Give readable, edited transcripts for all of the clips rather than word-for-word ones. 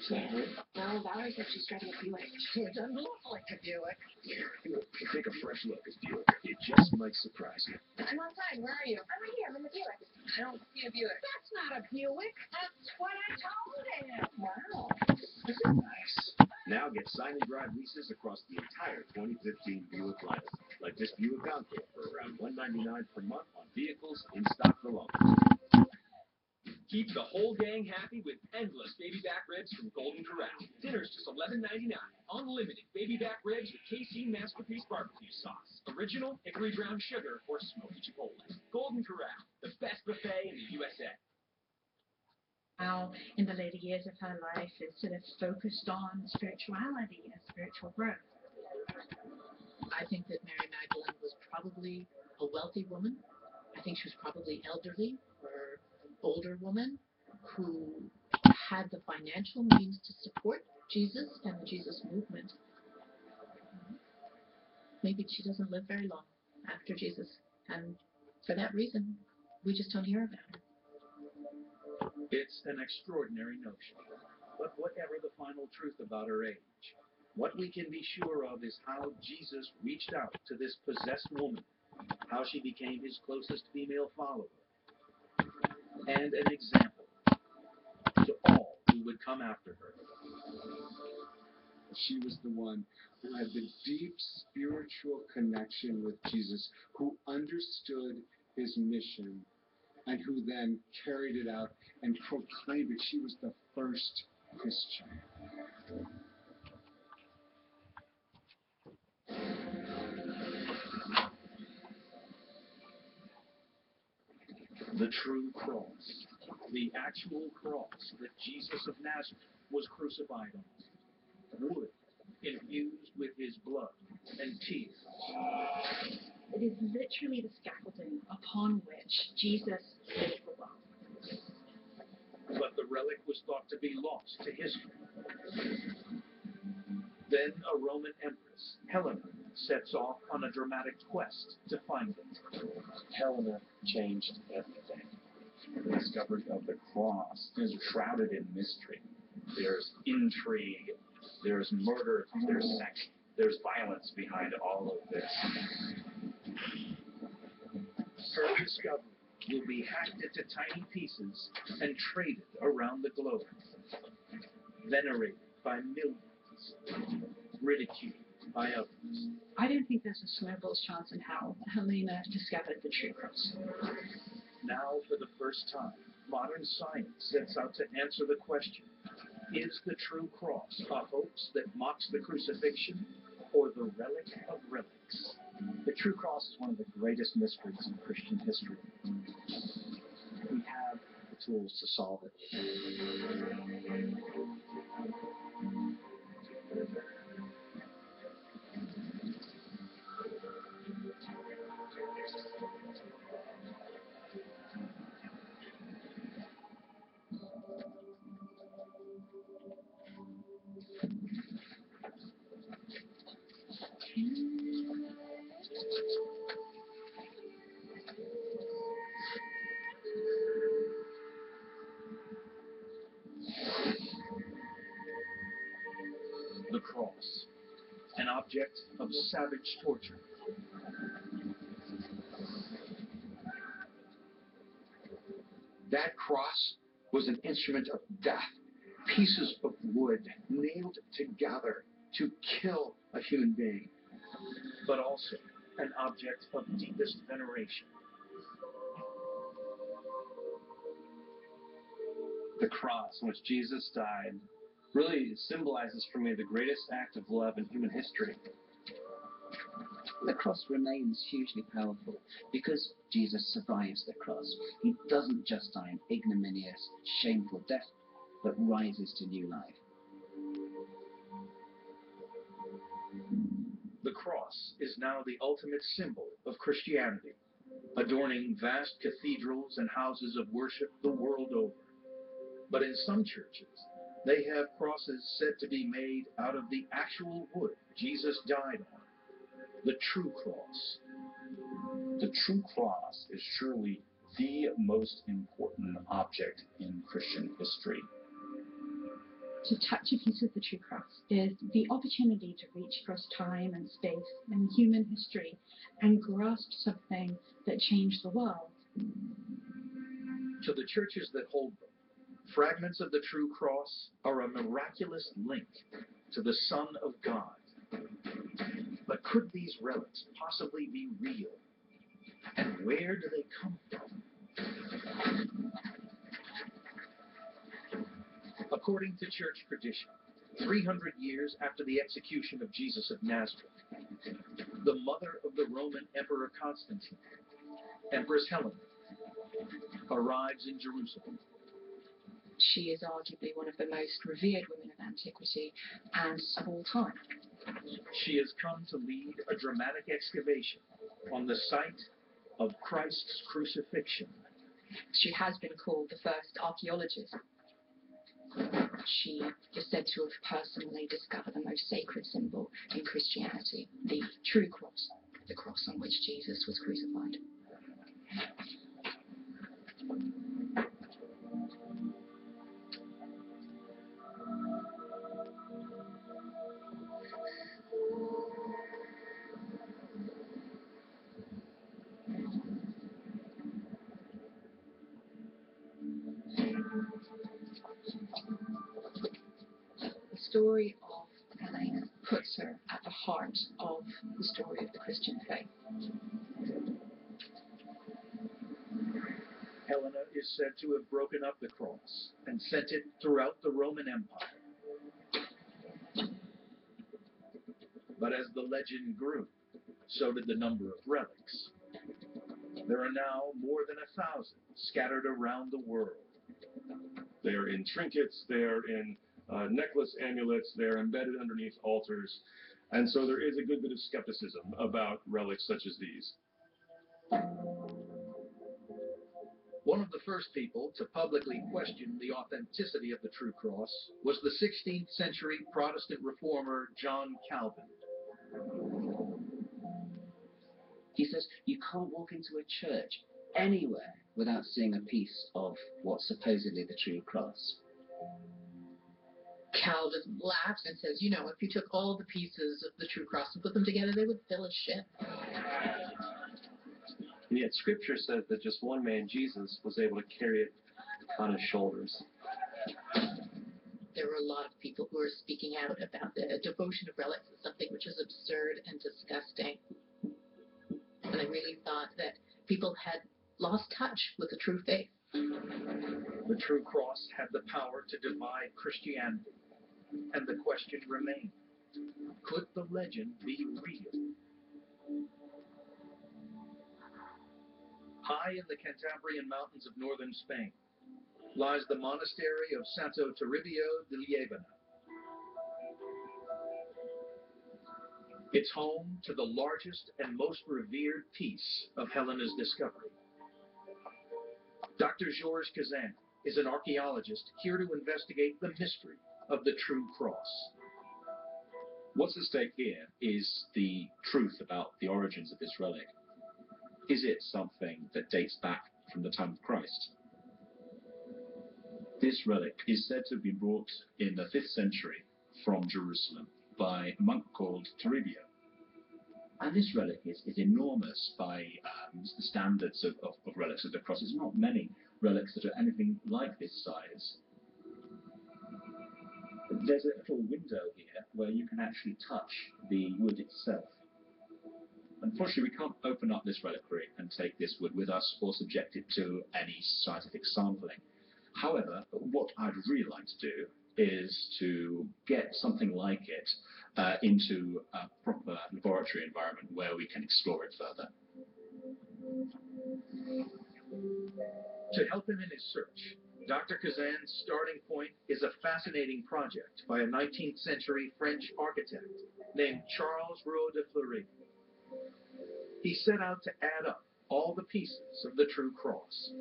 Well, Valerie said she's driving a Buick. It doesn't look like a Buick. Take a fresh look at Buick. It just might surprise you. I'm outside. Where are you? I'm right here. I'm in the Buick. I don't see a Buick. That's not a Buick. That's what I told him. Wow. This is nice. Now get sign and drive leases across the entire 2015 Buick lineup. Like this Buick Encore for around $199 per month on vehicles in stock alone. Keep the whole gang happy with endless baby back ribs from Golden Corral. Dinner's just $11.99. Unlimited baby back ribs with KC Masterpiece barbecue sauce. Original, hickory brown sugar, or smoky chipotle. Golden Corral, the best buffet in the USA. Now, in the later years of her life, is sort of focused on spirituality and spiritual growth. I think that Mary Magdalene was probably a wealthy woman. I think she was probably elderly or older woman who had the financial means to support Jesus and the Jesus movement. Maybe she doesn't live very long after Jesus, and for that reason, we just don't hear about her. It's an extraordinary notion, but whatever the final truth about her age, what we can be sure of is how Jesus reached out to this possessed woman, how she became his closest female follower, and an example to all who would come after her. She was the one who had the deep spiritual connection with Jesus, who understood his mission, and who then carried it out and proclaimed it. She was the first Christian. The true cross, the actual cross that Jesus of Nazareth was crucified on, wood infused with his blood and tears. It is literally the scaffolding upon which Jesus lived the world. But the relic was thought to be lost to history. Then a Roman empress, Helena, sets off on a dramatic quest to find it. Helena changed everything. The discovery of the cross is shrouded in mystery. There's intrigue, there's murder, there's sex, there's violence behind all of this. Her discovery will be hacked into tiny pieces and traded around the globe. Venerated by millions, ridiculed by others. I don't think there's a snowball's chance in hell Helena discovered the true cross. Now, for the first time, modern science sets out to answer the question, is the true cross a hoax that mocks the crucifixion, or the relic of relics? The true cross is one of the greatest mysteries in Christian history. We have the tools to solve it. The cross, an object of savage torture. That cross was an instrument of death. Pieces of wood nailed together to kill a human being. But also an object of deepest veneration. The cross on which Jesus died really symbolizes for me the greatest act of love in human history. The cross remains hugely powerful because Jesus survives the cross. He doesn't just die an ignominious, shameful death, but rises to new life. The cross is now the ultimate symbol of Christianity, adorning vast cathedrals and houses of worship the world over. But in some churches, they have crosses said to be made out of the actual wood Jesus died on, the true cross. The true cross is surely the most important object in Christian history. To touch a piece of the true cross is the opportunity to reach across time and space and human history and grasp something that changed the world. To the churches that hold them, fragments of the true cross are a miraculous link to the Son of God. But could these relics possibly be real? And where do they come from? According to church tradition, 300 years after the execution of Jesus of Nazareth, the mother of the Roman Emperor Constantine, Empress Helena, arrives in Jerusalem. She is arguably one of the most revered women of antiquity and of all time. She has come to lead a dramatic excavation on the site of Christ's crucifixion. She has been called the first archaeologist. She is said to have personally discovered the most sacred symbol in Christianity, the true cross, the cross on which Jesus was crucified. The story of Helena puts her at the heart of the story of the Christian faith. Helena is said to have broken up the cross and sent it throughout the Roman Empire. But as the legend grew, so did the number of relics. There are now more than 1,000 scattered around the world. They're in trinkets, they're in necklace amulets, they're embedded underneath altars, and so there is a good bit of skepticism about relics such as these. One of the first people to publicly question the authenticity of the true cross was the 16th century Protestant reformer John Calvin. He says you can't walk into a church anywhere without seeing a piece of what's supposedly the true cross. Calvin laughs and says, you know, if you took all the pieces of the true cross and put them together, they would fill a ship. And yet Scripture says that just one man, Jesus, was able to carry it on his shoulders. There were a lot of people who were speaking out about the devotion of relics as something which is absurd and disgusting. And I really thought that people had lost touch with the true faith. The true cross had the power to divide Christianity, and the question remained, could the legend be real? High in the Cantabrian mountains of northern Spain lies the monastery of Santo Toribio de Liébana. It's home to the largest and most revered piece of Helena's discovery. Dr. Georges Kazan is an archaeologist here to investigate the mystery of the true cross. What's at stake here is the truth about the origins of this relic. Is it something that dates back from the time of Christ? This relic is said to have been brought in the 5th century from Jerusalem by a monk called Toribio. And this relic is enormous by the standards of relics of the cross. There's not many relics that are anything like this size. There's a little window here where you can actually touch the wood itself. Unfortunately, we can't open up this reliquary and take this wood with us or subject it to any scientific sampling. However, what I'd really like to do is to get something like it into a proper laboratory environment where we can explore it further. To help him in his search, Dr. Kazan's starting point is a fascinating project by a 19th century French architect named Charles Rouault de Fleury. He set out to add up all the pieces of the true cross.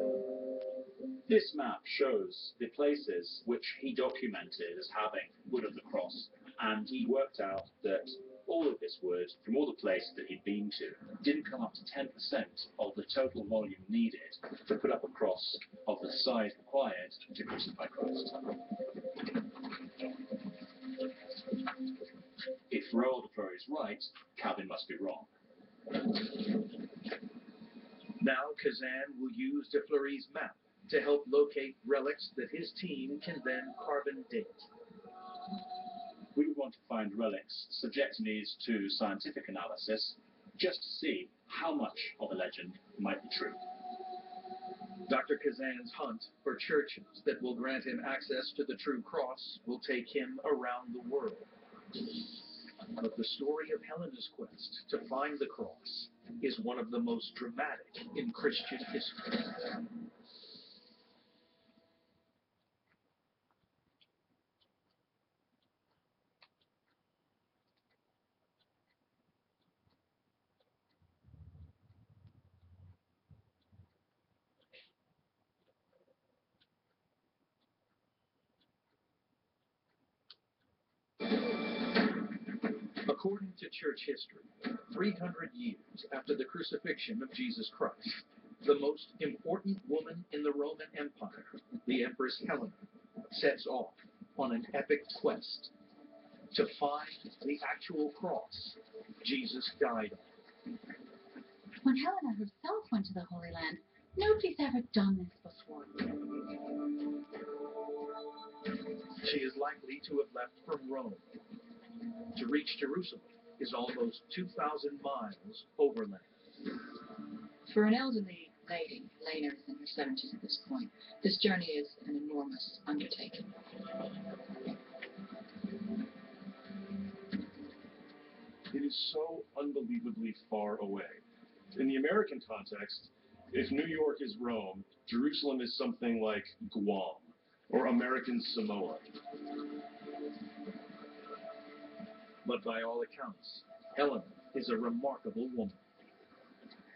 This map shows the places which he documented as having wood of the cross, and he worked out that all of this wood, from all the places that he'd been to, didn't come up to 10% of the total volume needed to put up a cross of the size required to crucify Christ. Roald Dahl is right, Calvin must be wrong. Now Kazan will use de Fleury's map to help locate relics that his team can then carbon date. We would want to find relics, subjecting these to scientific analysis, just to see how much of a legend might be true. Dr. Kazan's hunt for churches that will grant him access to the true cross will take him around the world. But the story of Helena's quest to find the cross is one of the most dramatic in Christian history. According to church history, 300 years after the crucifixion of Jesus Christ, the most important woman in the Roman Empire, the Empress Helena, sets off on an epic quest to find the actual cross Jesus died on. When Helena herself went to the Holy Land, nobody's ever done this before. She is likely to have left from Rome. To reach Jerusalem is almost 2,000 miles overland. For an elderly lady, Helena is in her 70s at this point, this journey is an enormous undertaking. It is so unbelievably far away. In the American context, if New York is Rome, Jerusalem is something like Guam or American Samoa. But by all accounts, Helena is a remarkable woman.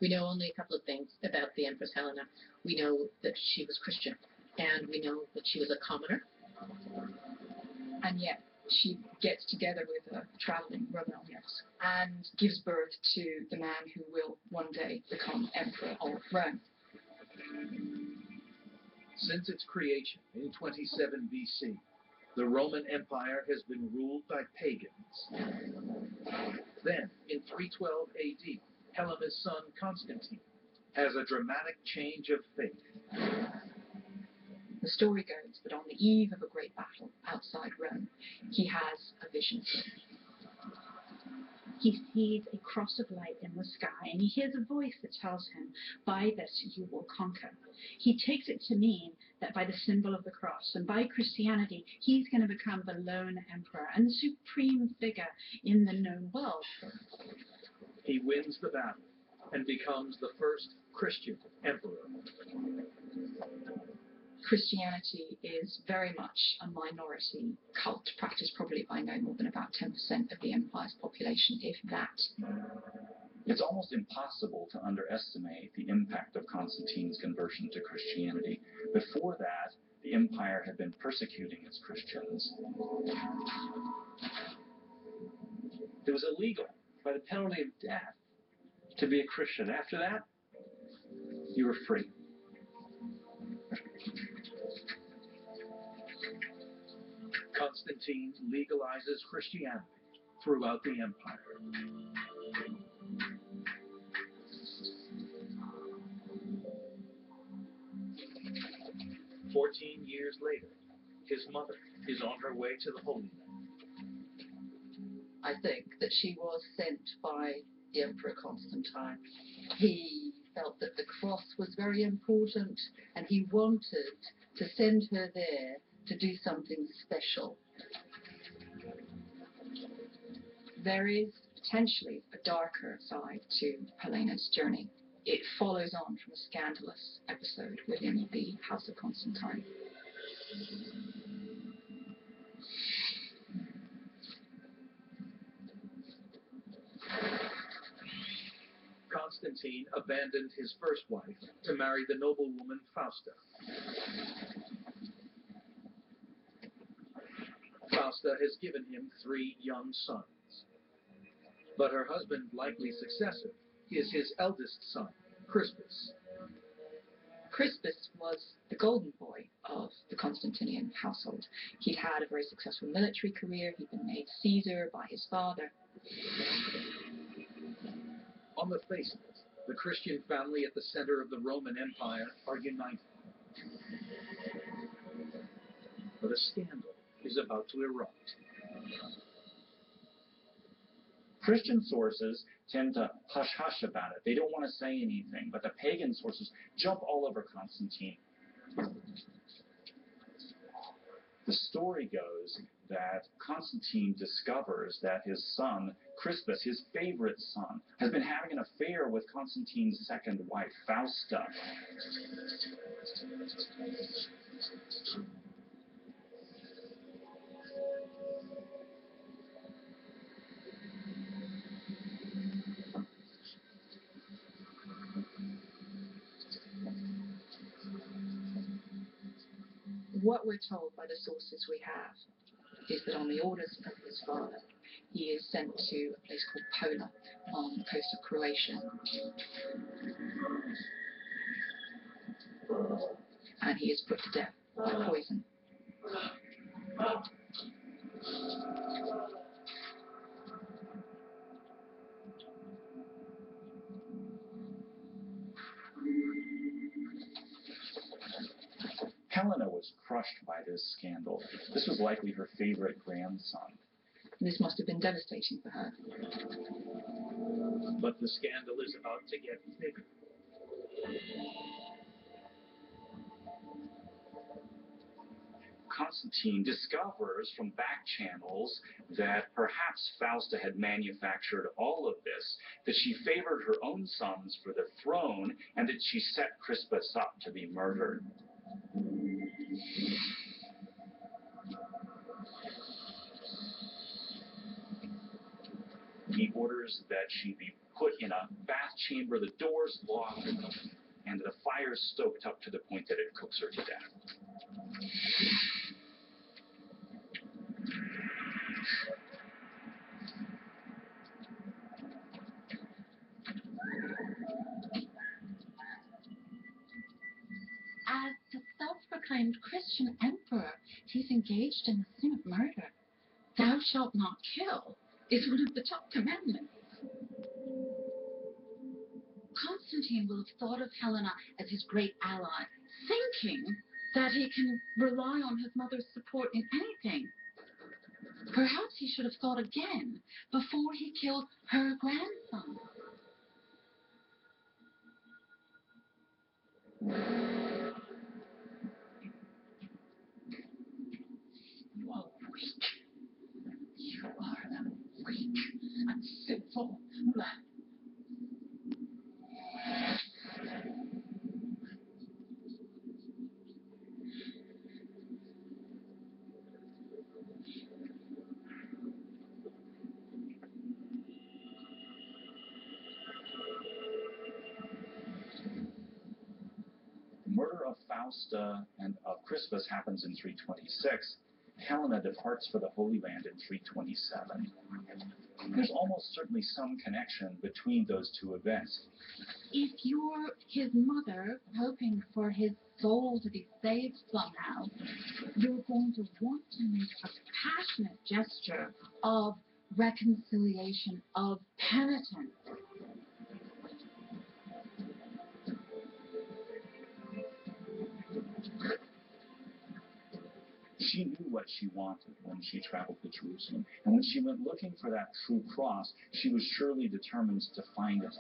We know only a couple of things about the Empress Helena. We know that she was Christian, and we know that she was a commoner. And yet, she gets together with a traveling Romanos and gives birth to the man who will one day become Emperor of Rome. Since its creation in 27 BC, the Roman Empire has been ruled by pagans. Then, in 312 AD, Helena's son Constantine has a dramatic change of faith. The story goes that on the eve of a great battle outside Rome, he has a vision. He sees a cross of light in the sky, and he hears a voice that tells him, "By this you will conquer." He takes it to mean that by the symbol of the cross and by Christianity, he's going to become the lone emperor and the supreme figure in the known world. He wins the battle and becomes the first Christian emperor. Christianity is very much a minority cult, practiced probably by no more than about 10% of the empire's population, if that. It's almost impossible to underestimate the impact of Constantine's conversion to Christianity. Before that, the empire had been persecuting its Christians. It was illegal by the penalty of death to be a Christian. After that, you were free. Constantine legalizes Christianity throughout the empire. "14 years later, his mother is on her way to the Holy Land." I think that she was sent by the Emperor Constantine. He felt that the cross was very important, and he wanted to send her there to do something special. There is potentially a darker side to Helena's journey. It follows on from a scandalous episode within the House of Constantine. Constantine abandoned his first wife to marry the noblewoman Fausta. Fausta has given him 3 young sons. But her husband's likely successor is his eldest son, Crispus. Crispus was the golden boy of the Constantinian household. He'd had a very successful military career. He'd been made Caesar by his father. On the face of it, the Christian family at the center of the Roman Empire are united. But a scandal is about to erupt. Christian sources tend to hush-hush about it. They don't want to say anything, but the pagan sources jump all over Constantine. The story goes that Constantine discovers that his son, Crispus, his favorite son, has been having an affair with Constantine's second wife, Fausta. What we're told by the sources we have is that on the orders of his father, he is sent to a place called Pola on the coast of Croatia. And he is put to death by poison. Helena was crushed by this scandal. This was likely her favorite grandson. This must have been devastating for her. But the scandal is about to get bigger. Constantine discovers from back channels that perhaps Fausta had manufactured all of this, that she favored her own sons for the throne, and that she set Crispus up to be murdered. He orders that she be put in a bath chamber, the doors locked, and the fire stoked up to the point that it cooks her to death. As the self-proclaimed Christian emperor, he's engaged in the sin of murder. Thou shalt not kill is one of the top commandments. Constantine will have thought of Helena as his great ally, thinking that he can rely on his mother's support in anything. Perhaps he should have thought again before he killed her grandson. You are weak. You are a weak and sinful man. The murder of Fausta and of Crispus happens in 326. Helena departs for the Holy Land in 327. There's almost certainly some connection between those two events. If you're his mother, hoping for his soul to be saved somehow, you're going to want to make a passionate gesture of reconciliation, of penitence. She knew what she wanted when she traveled to Jerusalem. And when she went looking for that true cross, she was surely determined to find it.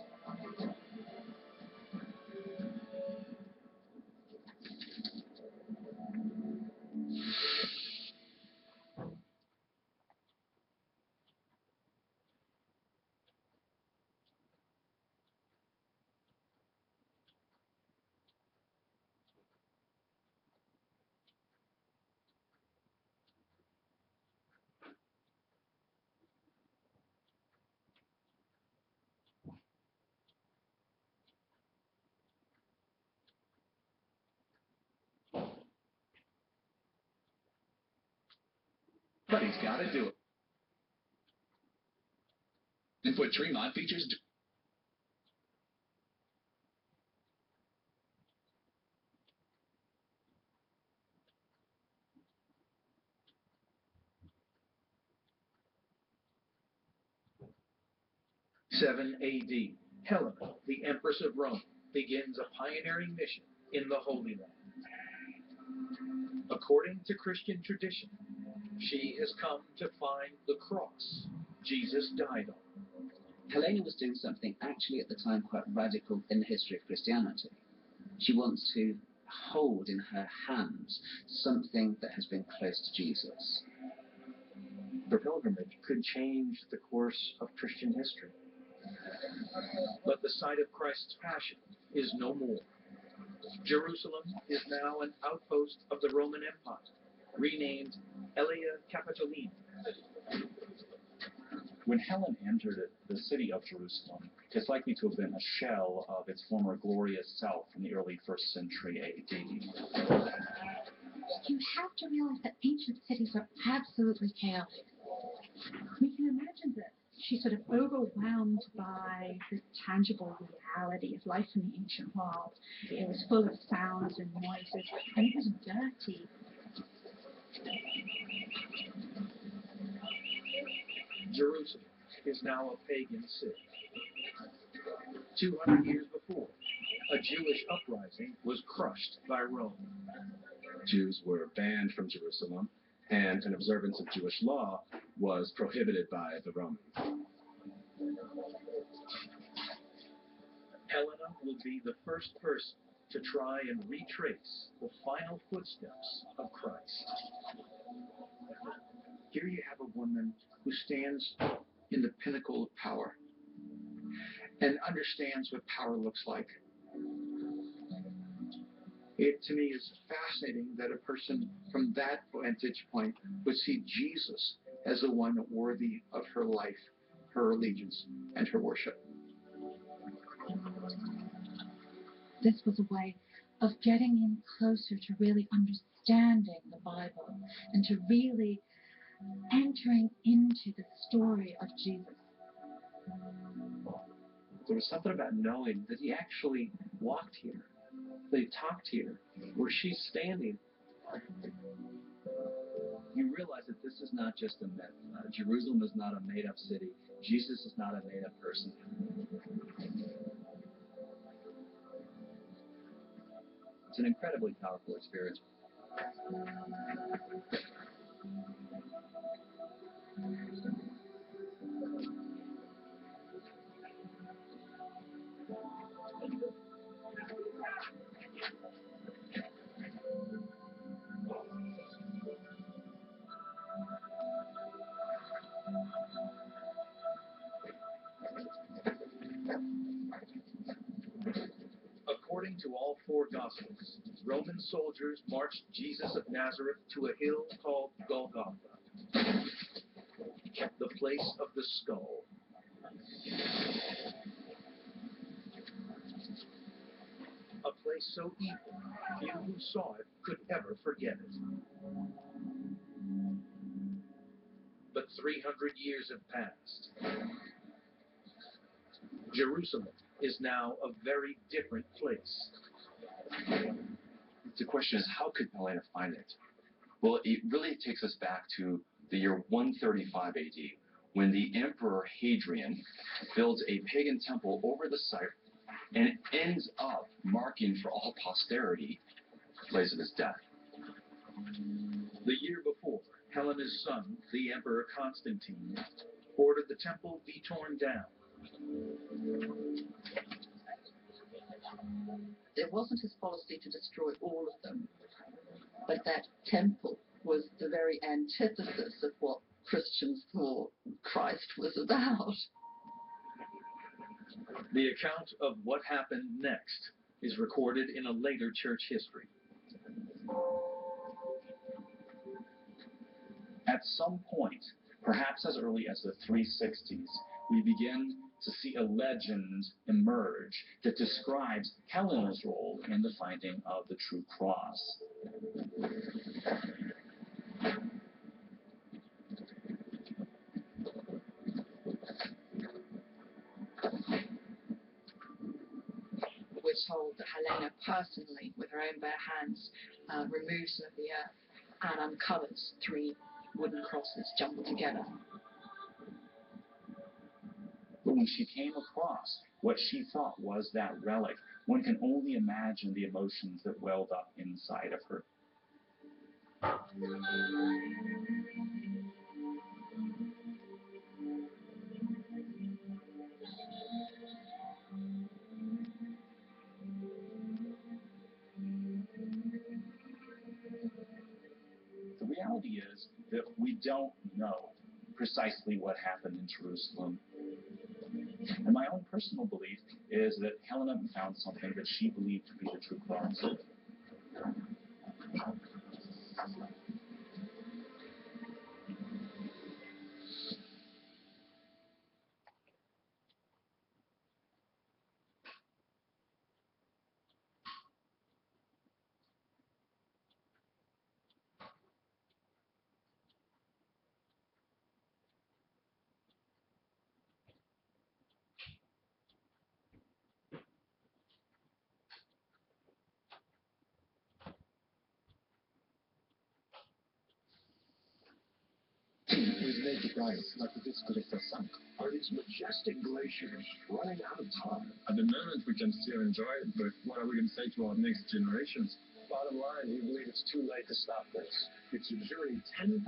But he's got to do it. And for Tremont features 7 AD, Helena, the Empress of Rome, begins a pioneering mission in the Holy Land. According to Christian tradition, she has come to find the cross Jesus died on. Helena was doing something actually at the time quite radical in the history of Christianity. She wants to hold in her hands something that has been close to Jesus. The pilgrimage could change the course of Christian history. But the site of Christ's passion is no more. Jerusalem is now an outpost of the Roman Empire, renamed Aelia Capitolina. When Helen entered the city of Jerusalem, it's likely to have been a shell of its former glorious self from the early 1st century AD. You have to realize that ancient cities are absolutely chaotic. We can imagine that she's sort of overwhelmed by the tangible reality of life in the ancient world. It was full of sounds and noises, and it was dirty. Jerusalem is now a pagan city. 200 years before, a Jewish uprising was crushed by Rome. Jews were banned from Jerusalem, and an observance of Jewish law was prohibited by the Romans. Helena will be the first person to try and retrace the final footsteps of Christ. Here you have a woman who stands in the pinnacle of power and understands what power looks like. It, to me, is fascinating that a person from that vantage point would see Jesus as the one worthy of her life, her allegiance, and her worship. This was a way of getting in closer to really understanding the Bible and to really entering into the story of Jesus. There was something about knowing that he actually walked here, that he talked here, where she's standing. You realize that this is not just a myth. Jerusalem is not a made-up city. Jesus is not a made-up person. It's an incredibly powerful experience. According to all four Gospels, Roman soldiers marched Jesus of Nazareth to a hill called Golgotha, the place of the skull. A place so evil, few who saw it could ever forget it. But 300 years have passed. Jerusalem is now a very different place. The question is, how could Helena find it? Well, it really takes us back to the year 135 AD, when the Emperor Hadrian builds a pagan temple over the site and ends up marking for all posterity the place of his death. The year before, Helena's son, the Emperor Constantine, ordered the temple be torn down. It wasn't his policy to destroy all of them, but that temple was the very antithesis of what Christians thought Christ was about. The account of what happened next is recorded in a later church history. At some point, perhaps as early as the 360s, we begin to see a legend emerge that describes Helena's role in the finding of the true cross. We're told that Helena personally, with her own bare hands, removes some of the earth and uncovers 3 wooden crosses jumbled together. The But when she came across what she thought was that relic, one can only imagine the emotions that welled up inside of her. The reality is that we don't know precisely what happened in Jerusalem. And my own personal belief is that Helena found something that she believed to be the true cross. With naked eyes, like this could have sunk. Are these majestic glaciers running out of time? At the moment, we can still enjoy it, but what are we going to say to our next generations? Bottom line, you believe it's too late to stop this. It's a journey 10,000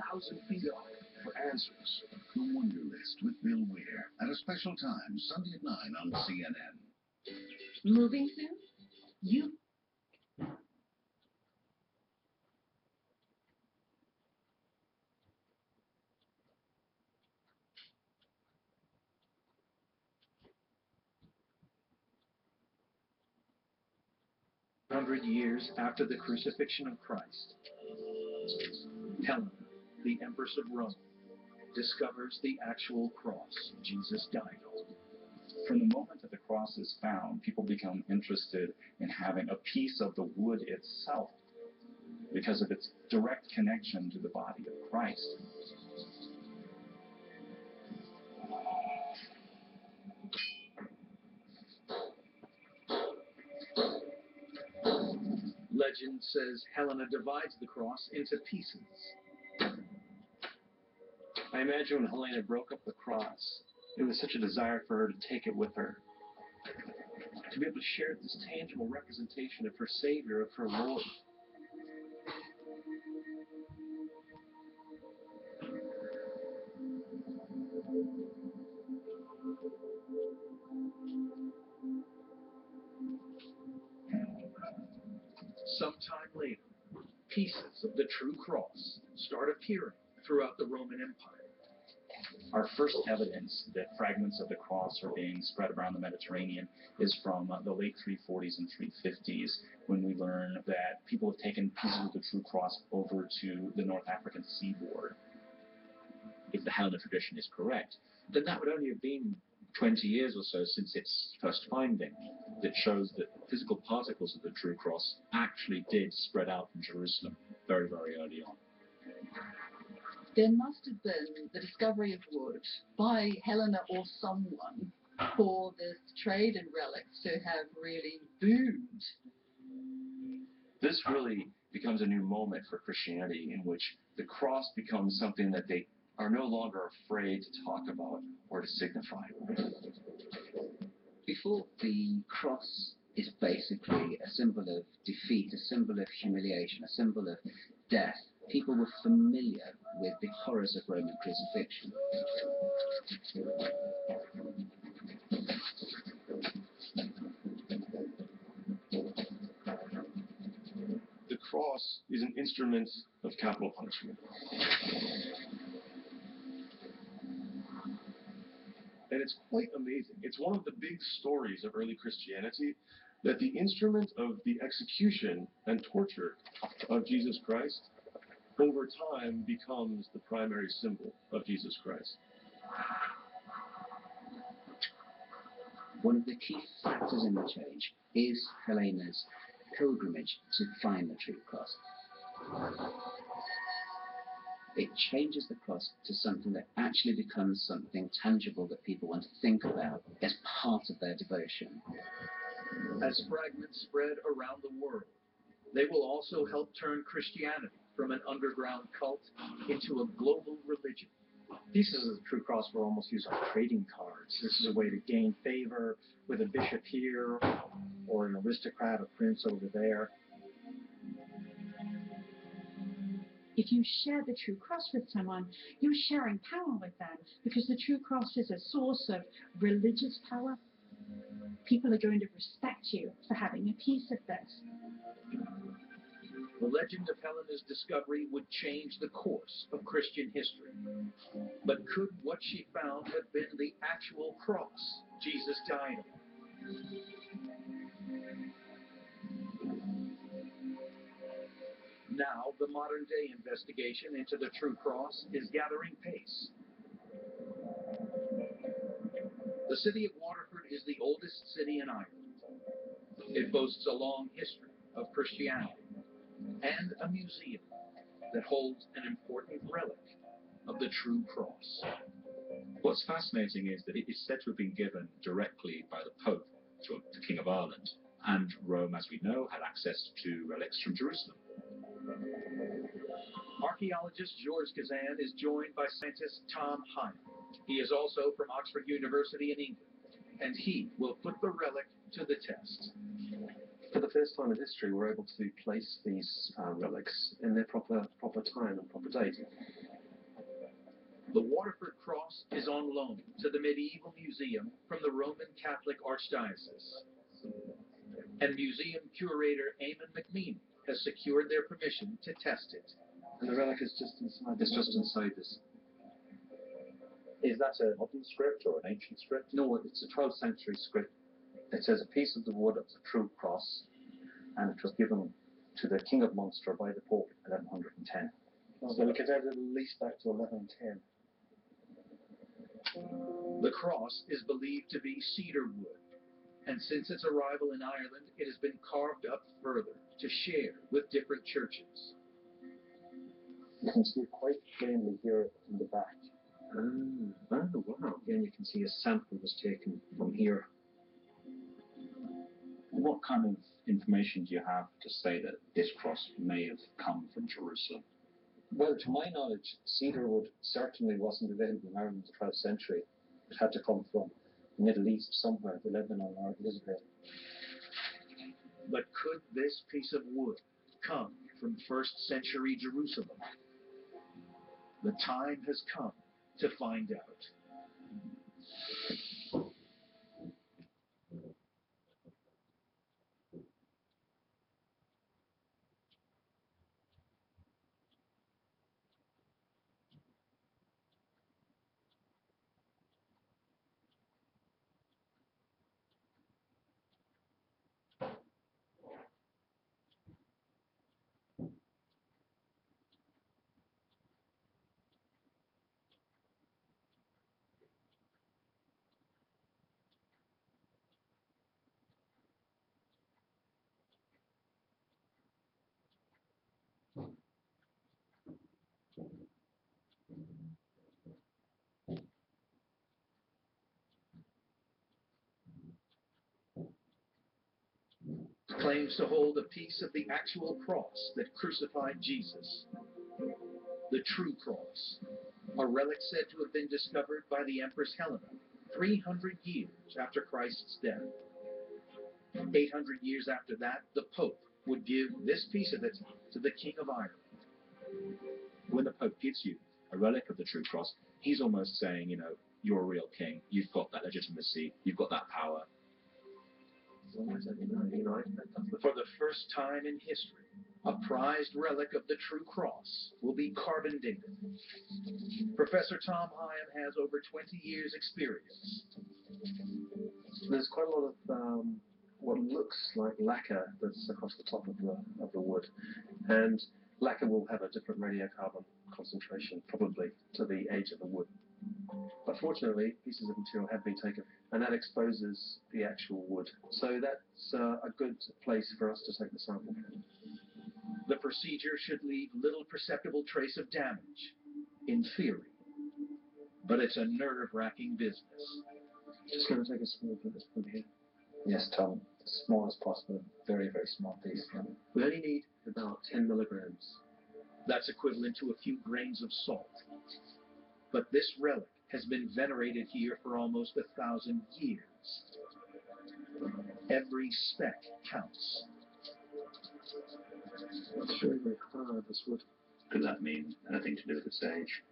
feet up for answers. The Wonder List with Bill Weir at a special time, Sunday at 9 on CNN. Moving soon? You 100 years after the crucifixion of Christ, Helena, the Empress of Rome, discovers the actual cross Jesus died on. From the moment that the cross is found, people become interested in having a piece of the wood itself because of its direct connection to the body of Christ. Legend says Helena divides the cross into pieces. I imagine when Helena broke up the cross, it was such a desire for her to take it with her. To be able to share this tangible representation of her Savior, of her Lord. Sometime later, pieces of the true cross start appearing throughout the Roman Empire. Our first evidence that fragments of the cross are being spread around the Mediterranean is from the late 340s and 350s, when we learn that people have taken pieces of the true cross over to the North African seaboard. If the Helena tradition is correct, then that would only have been 20 years or so since its first finding, that shows that physical particles of the true cross actually did spread out from Jerusalem very, very early on. There must have been the discovery of wood by Helena or someone for this trade in relics to have really boomed. This really becomes a new moment for Christianity, in which the cross becomes something that they are no longer afraid to talk about or to signify. Before, the cross is basically a symbol of defeat, a symbol of humiliation, a symbol of death. People were familiar with the horrors of Roman crucifixion. The cross is an instrument of capital punishment. And it's quite amazing. It's one of the big stories of early Christianity that the instrument of the execution and torture of Jesus Christ over time becomes the primary symbol of Jesus Christ. One of the key factors in the change is Helena's pilgrimage to find the true cross. It changes the cross to something that actually becomes something tangible that people want to think about as part of their devotion. As fragments spread around the world, they will also help turn Christianity from an underground cult into a global religion Pieces of the True Cross were almost used like trading cards. This is a way to gain favor with a bishop here, or an aristocrat, a prince over there. If you share the True Cross with someone, you're sharing power with them, because the True Cross is a source of religious power. People are going to respect you for having a piece of this. The legend of Helena's discovery would change the course of Christian history. But could what she found have been the actual cross Jesus died on? Now, the modern-day investigation into the True Cross is gathering pace. The city of Waterford is the oldest city in Ireland. It boasts a long history of Christianity and a museum that holds an important relic of the True Cross. What's fascinating is that it is said to have been given directly by the Pope to the King of Ireland, and Rome, as we know, had access to relics from Jerusalem. Archaeologist Georges Kazan is joined by scientist Tom Hine. He is also from Oxford University in England, and he will put the relic to the test. For the first time in history, we're able to place these relics in their proper time and proper date. The Waterford Cross is on loan to the Medieval Museum from the Roman Catholic Archdiocese. And museum curator Eamon McMeany has secured their permission to test it. And the relic is just inside. It's just inside this. Is that a modern script or an ancient script? No, it's a 12th century script. It says a piece of the wood of the True Cross, and it was given to the King of Munster by the Pope in 1110. So we can date it at least back to 1110. The cross is believed to be cedar wood, and since its arrival in Ireland, it has been carved up further to share with different churches. You can see it quite plainly here in the back. Oh, wow. Again, you can see a sample was taken from here. What kind of information do you have to say that this cross may have come from Jerusalem? Well, to my knowledge, cedar wood certainly wasn't available in Ireland in the 12th century. It had to come from the Middle East somewhere, the Lebanon or Israel. But could this piece of wood come from 1st century Jerusalem? The time has come to find out. Claims to hold a piece of the actual cross that crucified Jesus. The True Cross, a relic said to have been discovered by the Empress Helena 300 years after Christ's death. 800 years after that, the Pope would give this piece of it to the King of Ireland. When the Pope gives you a relic of the True Cross, he's almost saying, you know, you're a real king. You've got that legitimacy. You've got that power. For the first time in history, a prized relic of the True Cross will be carbon dated. Professor Tom Hine has over 20 years' experience. There's quite a lot of what looks like lacquer that's across the top of the wood, and lacquer will have a different radiocarbon concentration, probably to the age of the wood. But fortunately, pieces of material have been taken, and that exposes the actual wood. So that's a good place for us to take the sample. The procedure should leave little perceptible trace of damage, in theory. But it's a nerve-wracking business. Just going to take a small bit from here. Yes, Tom. As small as possible. Very, very small piece. We only need about 10 milligrams. That's equivalent to a few grains of salt. But this relic has been venerated here for almost 1,000 years. Every speck counts. It's very, very hard, this wood. Could that mean anything to do with its age?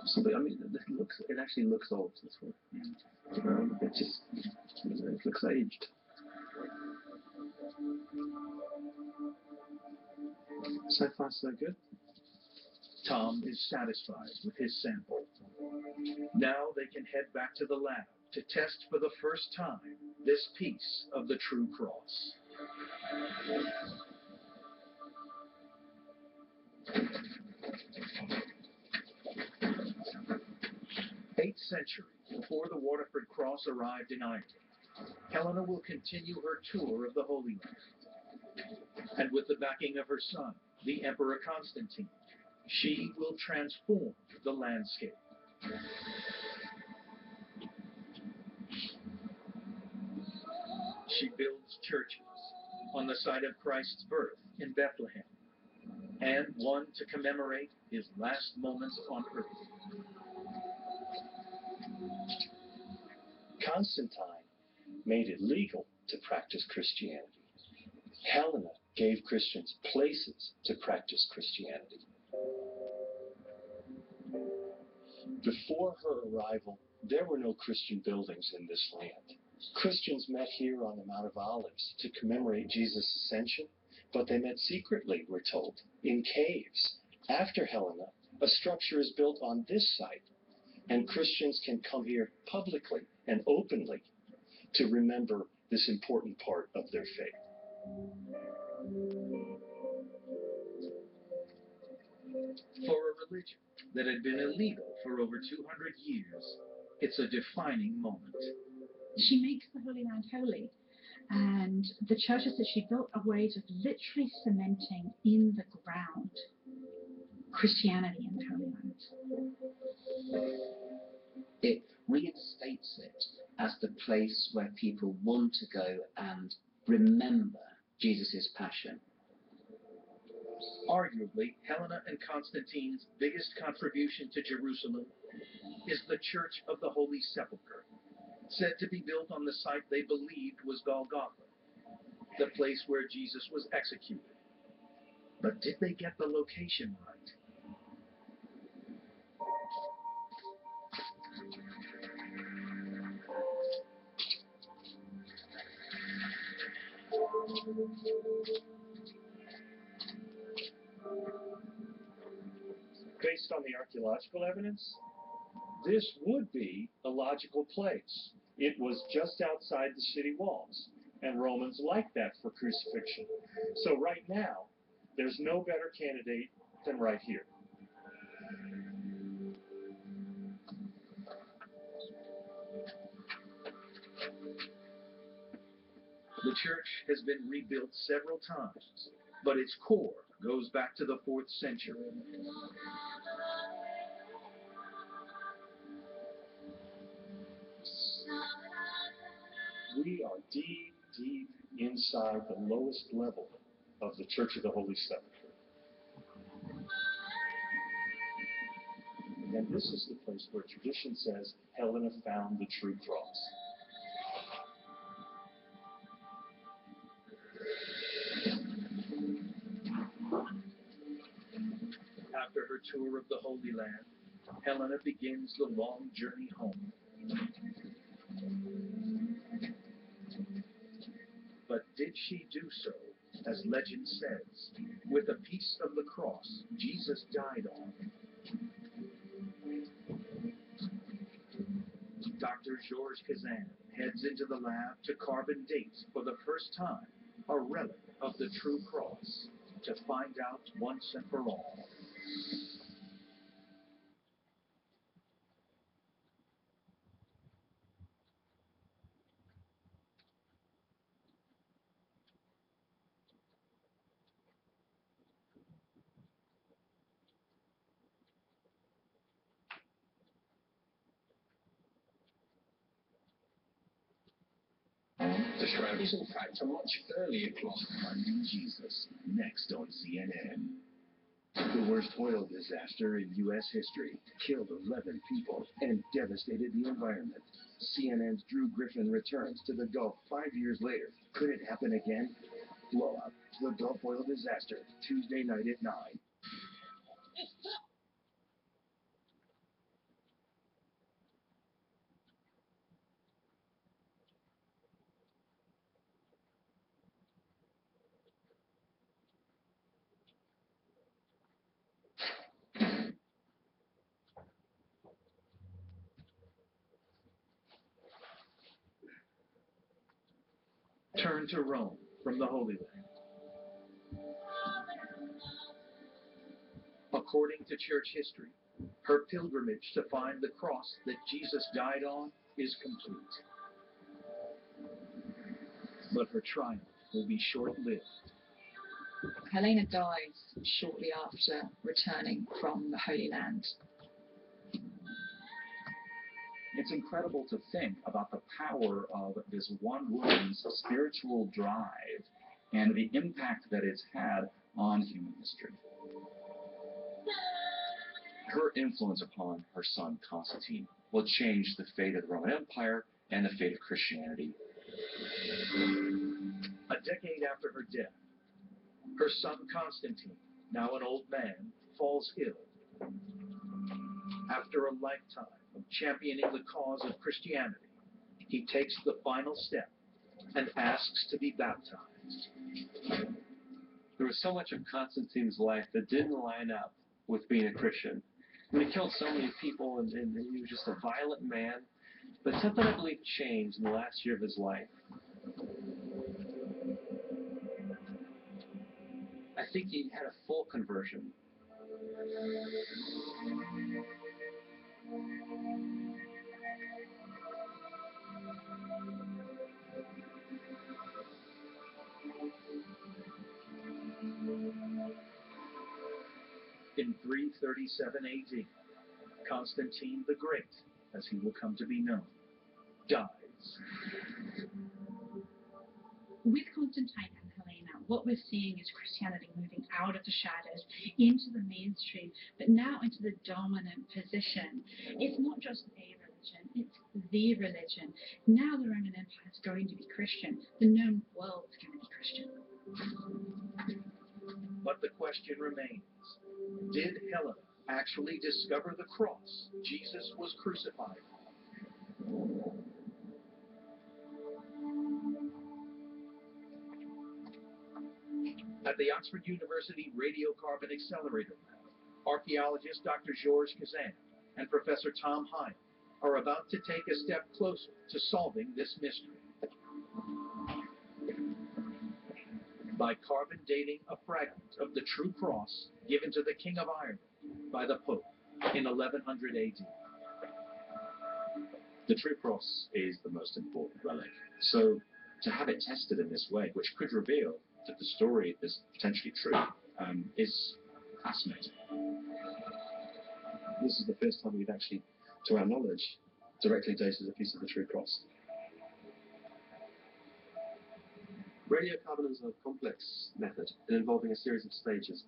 Possibly. I mean, it actually looks old, this wood. It just, it looks aged. So far, so good. Tom is satisfied with his sample. Now they can head back to the lab to test for the first time this piece of the true cross. 8th century, before the Waterford cross arrived in Ireland, Helena will continue her tour of the Holy Land. And with the backing of her son, the Emperor Constantine, she will transform the landscape. She builds churches on the site of Christ's birth in Bethlehem, and one to commemorate his last moments on earth. Constantine made it legal to practice Christianity. Helena gave Christians places to practice Christianity. Before her arrival, there were no Christian buildings in this land. Christians met here on the Mount of Olives to commemorate Jesus' ascension, but they met secretly, we're told, in caves. After Helena, a structure is built on this site, and Christians can come here publicly and openly to remember this important part of their faith. For a religion that had been illegal for over 200 years, it's a defining moment. She makes the Holy Land holy, and the churches that she built are ways of literally cementing in the ground Christianity in the Holy Land. It reinstates it as the place where people want to go and remember Jesus' passion. Arguably, Helena and Constantine's biggest contribution to Jerusalem is the Church of the Holy Sepulchre, said to be built on the site they believed was Golgotha, the place where Jesus was executed. But did they get the location right? Based on the archaeological evidence, this would be a logical place. It was just outside the city walls, and Romans liked that for crucifixion. So right now, there's no better candidate than right here. The church has been rebuilt several times, but its core goes back to the 4th century. We are deep, deep inside the lowest level of the Church of the Holy Sepulchre. And this is the place where tradition says Helena found the true cross. After her tour of the Holy Land, Helena begins the long journey home. But did she do so, as legend says, with a piece of the cross Jesus died on? Dr. Georges Kazan heads into the lab to carve and date for the first time a relic of the true cross to find out once and for all. The shroud is in fact a much earlier cross finding Jesus, next on CNN. The worst oil disaster in U.S. history killed 11 people and devastated the environment. CNN's Drew Griffin returns to the Gulf 5 years later. Could it happen again? Blowout. The Gulf oil disaster. Tuesday night at 9. Turn to Rome from the Holy Land. According to church history, her pilgrimage to find the cross that Jesus died on is complete. But her triumph will be short-lived. Helena dies shortly after returning from the Holy Land. It's incredible to think about the power of this one woman's spiritual drive and the impact that it's had on human history. Her influence upon her son Constantine will change the fate of the Roman Empire and the fate of Christianity. A decade after her death, her son Constantine, now an old man, falls ill. After a lifetime of championing the cause of Christianity, he takes the final step and asks to be baptized. There was so much of Constantine's life that didn't line up with being a Christian. I mean, he killed so many people, and he was just a violent man. But something, I believe, changed in the last year of his life. I think he had a full conversion. In 337 AD, Constantine the Great, as he will come to be known, dies. With Constantine and Helena, what we're seeing is Christianity moving out of the shadows into the mainstream, but now into the dominant position. It's not just a religion, it's the religion. Now the Roman Empire is going to be Christian. The known world is going to be Christian. But the question remains, did Helena actually discover the cross Jesus was crucified? At the Oxford University Radiocarbon Accelerator Lab, archaeologist Dr. Georges Kazan and Professor Tom Hine are about to take a step closer to solving this mystery by carbon dating a fragment of the true cross given to the King of Ireland by the Pope in 1100 AD. The true cross is the most important relic. So to have it tested in this way, which could reveal that the story is potentially true, is fascinating. This is the first time we've actually, to our knowledge, directly dated a piece of the true cross. Radiocarbon is a complex method involving a series of stages.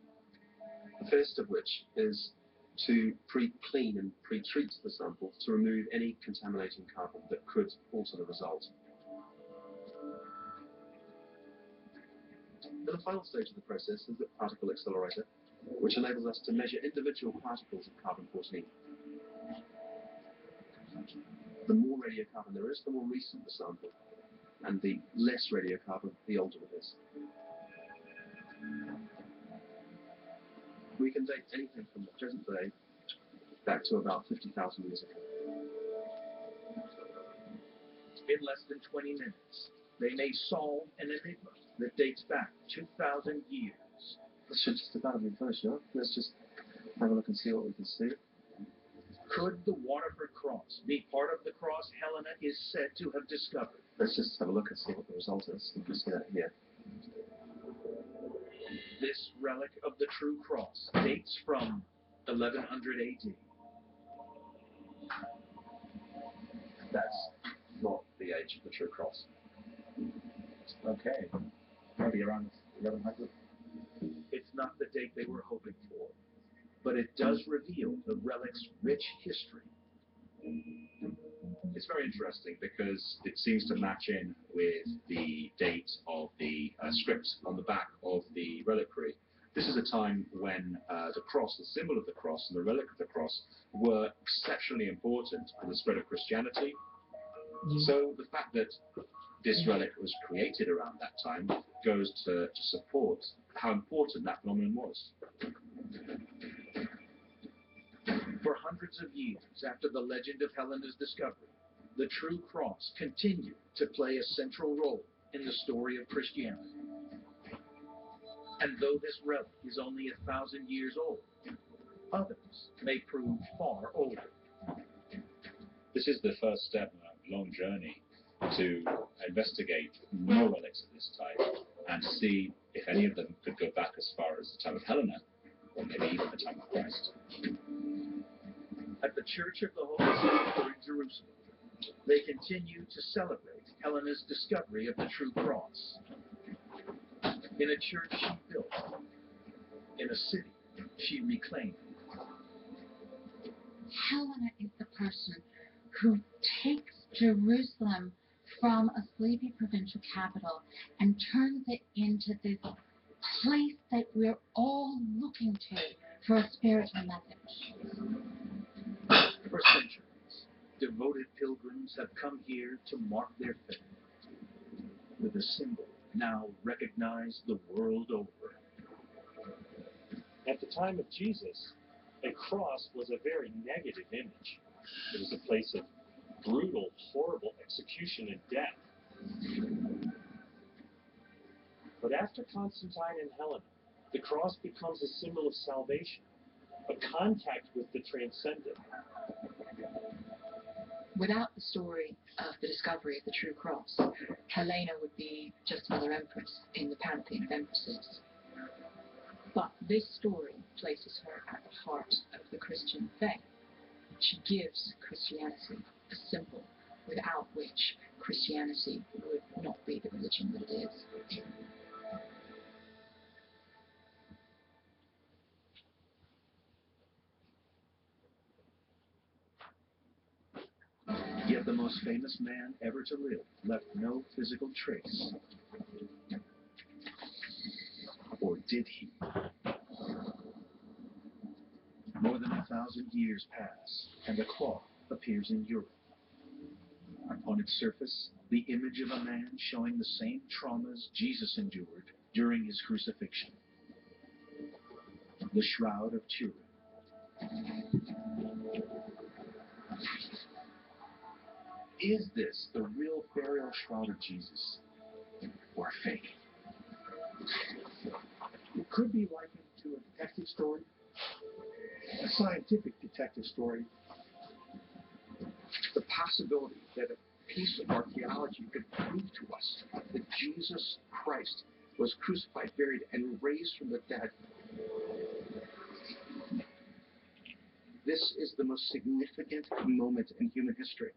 The first of which is to pre-clean and pre-treat the sample to remove any contaminating carbon that could alter the result. And the final stage of the process is the particle accelerator, which enables us to measure individual particles of carbon-14. The more radiocarbon there is, the more recent the sample, and the less radiocarbon, the older it is. We can date anything from the present day back to about 50,000 years ago. In less than 20 minutes, they may solve an enigma that dates back 2,000 years. This should just about be finished, no? Let's just have a look and see what we can see. Could the Waterford Cross be part of the cross Helena is said to have discovered? Let's just have a look and see what the result is. You can see that here. This relic of the true cross dates from 1100 AD. That's not the age of the true cross. Okay. Maybe around 1100. It's not the date they were hoping for, but it does reveal the relic's rich history. It's very interesting because it seems to match in with the date of the script on the back of the reliquary. This is a time when the cross, the symbol of the cross and the relic of the cross were exceptionally important for the spread of Christianity. So the fact that this relic was created around that time goes to support how important that phenomenon was. For hundreds of years after the legend of Helena's discovery, the true cross continued to play a central role in the story of Christianity. And though this relic is only 1,000 years old, others may prove far older. This is the first step in a long journey to investigate more relics of this type and see if any of them could go back as far as the time of Helena, or maybe even the time of Christ. At the Church of the Holy Sepulchre in Jerusalem, they continue to celebrate Helena's discovery of the true cross. In a church she built, in a city she reclaimed. Helena is the person who takes Jerusalem from a sleepy provincial capital and turns it into this place that we're all looking to for a spiritual message. For centuries, devoted pilgrims have come here to mark their faith with a symbol now recognized the world over. At the time of Jesus, a cross was a very negative image. It was a place of brutal, horrible execution and death. But after Constantine and Helena, the cross becomes a symbol of salvation, a contact with the transcendent. Without the story of the discovery of the true cross, Helena would be just another empress in the pantheon of empresses. But this story places her at the heart of the Christian faith. She gives Christianity a symbol without which Christianity would not be the religion that it is. Yet the most famous man ever to live left no physical trace. Or did he? More than 1,000 years pass, and the cloth appears in Europe. On its surface, the image of a man showing the same traumas Jesus endured during his crucifixion. The Shroud of Turin. Is this the real burial shroud of Jesus, or fake? It could be likened to a detective story, a scientific detective story. The possibility that a piece of archaeology could prove to us that Jesus Christ was crucified, buried, and raised from the dead. This is the most significant moment in human history.